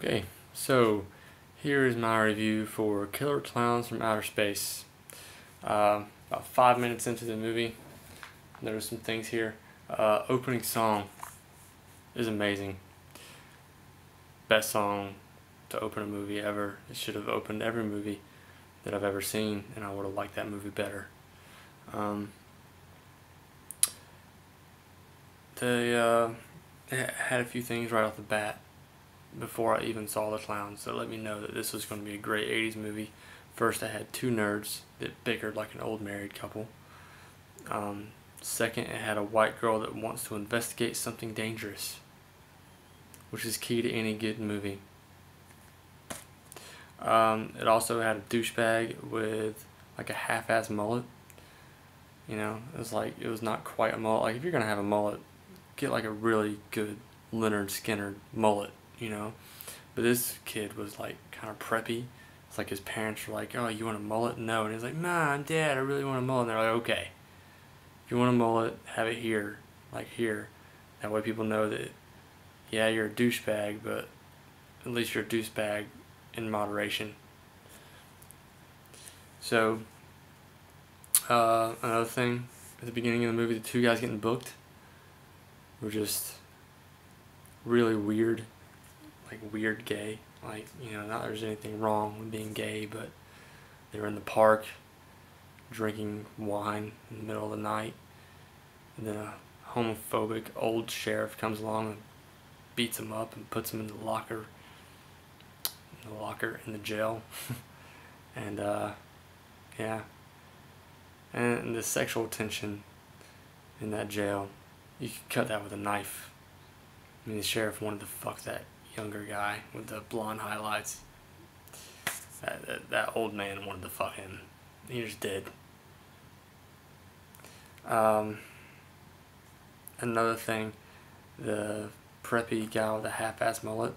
Okay, so here is my review for Killer Clowns from Outer Space. About 5 minutes into the movie, there's some things here. Opening song is amazing. Best song to open a movie ever. It should have opened every movie that I've ever seen, and I would have liked that movie better. They had a few things right off the bat before I even saw the Clowns that let me know that this was going to be a great 80s movie. First, I had two nerds that bickered like an old married couple. Second, it had a white girl that wants to investigate something dangerous, which is key to any good movie. It also had a douchebag with like a half-ass mullet. You know, it was not quite a mullet. Like, if you're gonna have a mullet, get like a really good Leonard Skinner mullet, you know. But this kid was like kind of preppy. It's like his parents were like, "Oh, you want a mullet?" No, and he's like, "Mom, Dad, I really want a mullet." And they're like, "Okay, if you want a mullet, have it here, like here. That way people know that, yeah, you're a douchebag, but at least you're a douchebag in moderation." So, another thing, at the beginning of the movie, the two guys getting booked were just really weird, like weird gay. Like, you know, not that there's anything wrong with being gay, but they were in the park drinking wine in the middle of the night, and then a homophobic old sheriff comes along and beats them up and puts them in the locker in the jail. And yeah, and the sexual tension in that jail, you could cut that with a knife. I mean, the sheriff wanted to fuck that younger guy with the blonde highlights. That old man wanted to fuck him. He just did. Another thing, the preppy guy with the half-ass mullet,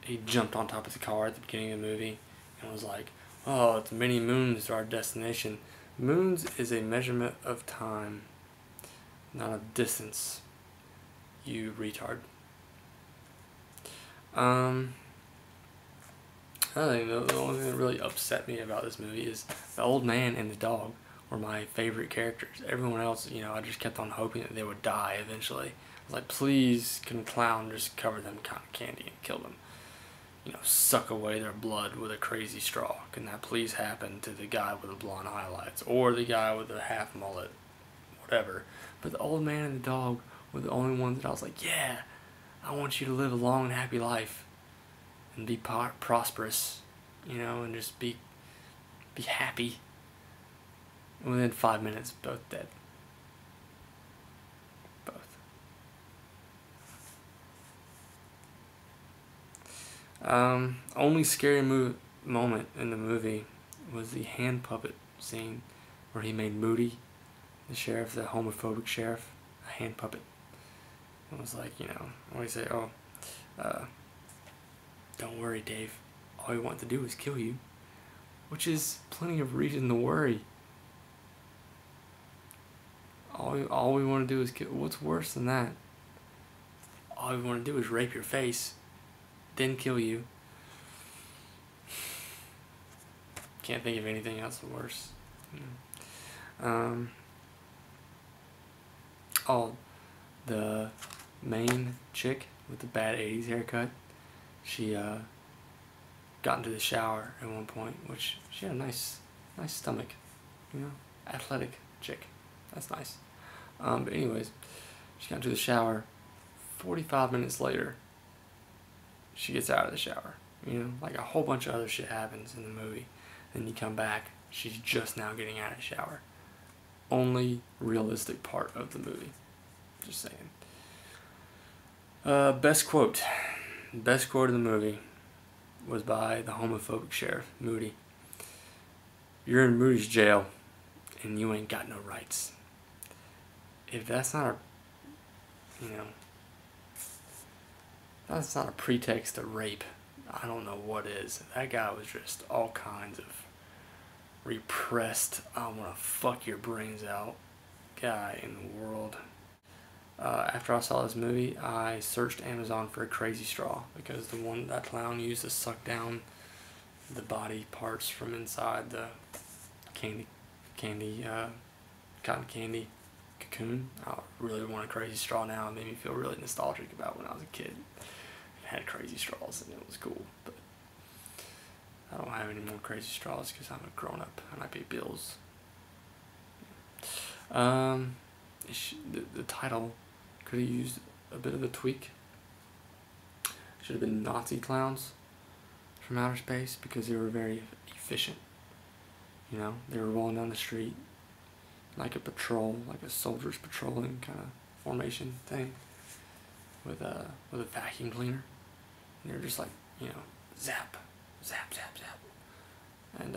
he jumped on top of the car at the beginning of the movie and was like, "Oh, it's many moons to our destination." Moons is a measurement of time, not of distance, you retard. Another thing, the only thing that really upset me about this movie is the old man and the dog were my favorite characters. Everyone else, you know, I just kept on hoping that they would die eventually. I was like, please, can a clown just cover them in cotton candy and kill them? You know, suck away their blood with a crazy straw. Can that please happen to the guy with the blonde highlights, or the guy with the half mullet, whatever. But the old man and the dog were the only ones that I was like, yeah, I want you to live a long and happy life and be prosperous, you know, and just be happy. And within 5 minutes, both dead. Both. Only scary moment in the movie was the hand puppet scene where he made Moody, the sheriff, the homophobic sheriff, a hand puppet. It was like, you know, when he say, "Oh, don't worry, Dave. All we want to do is kill you," which is plenty of reason to worry. All we want to do is kill. What's worse than that? All we want to do is rape your face, then kill you. Can't think of anything else worse. Oh, the main chick with the bad 80s haircut, she got into the shower at one point, which she had a nice stomach, you know, athletic chick. That's nice. But anyways, she got into the shower. 45 minutes later, she gets out of the shower. You know, like a whole bunch of other shit happens in the movie. Then you come back, she's just now getting out of the shower. Only realistic part of the movie. Just saying. Best quote of the movie was by the homophobic sheriff, Moody. "You're in Moody's jail, and you ain't got no rights." If that's not a, you know, that's not a pretext to rape, I don't know what is. That guy was just all kinds of repressed, I want to fuck your brains out guy in the world. After I saw this movie, I searched Amazon for a crazy straw because the one that clown used to suck down the body parts from inside the cotton candy cocoon. I really want a crazy straw now. It made me feel really nostalgic about when I was a kid. I had crazy straws and it was cool, but I don't have any more crazy straws because I'm a grown up and I pay bills. The title could have used a bit of a tweak. Should have been Nazi Clowns from Outer Space because they were very efficient. You know, they were rolling down the street like a patrol, like a soldiers patrolling kind of formation thing with a vacuum cleaner. And they're just like, you know, zap, zap, zap, zap, and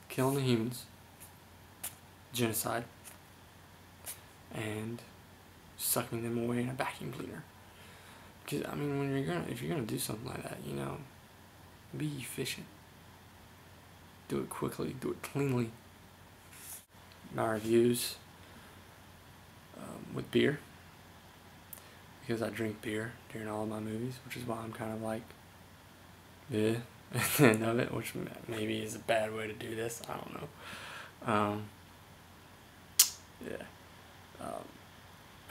killing the humans, genocide, and sucking them away in a vacuum cleaner. Because I mean, if you're gonna do something like that, you know, be efficient. Do it quickly. Do it cleanly. My reviews with beer, because I drink beer during all of my movies, which is why I'm kind of like, yeah, at the end of it, which maybe is a bad way to do this. I don't know.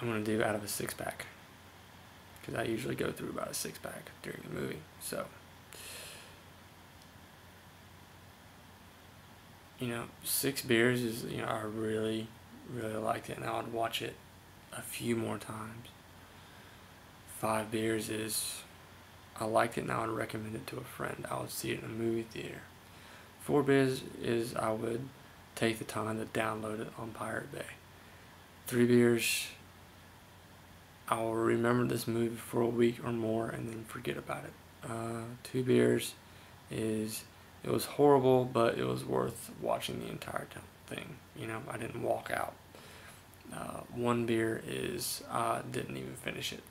I'm gonna do out of a 6-pack because I usually go through about a 6-pack during the movie. So, you know, 6 beers is, you know, I really liked it and I would watch it a few more times. 5 beers is, I liked it and I would recommend it to a friend. I would see it in a movie theater. 4 beers is, I would take the time to download it on Pirate Bay. 3 beers, I will remember this movie for a week or more and then forget about it. 2 beers is, it was horrible, but it was worth watching the entire thing. You know, I didn't walk out. 1 beer is, I didn't even finish it.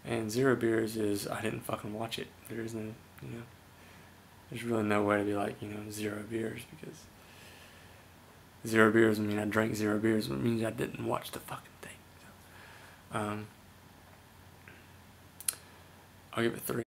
And 0 beers is, I didn't fucking watch it. There isn't, you know, there's really no way to be like, you know, 0 beers, because 0 beers would mean I drank 0 beers, it means I didn't watch the fucking thing. So, I'll give it 3.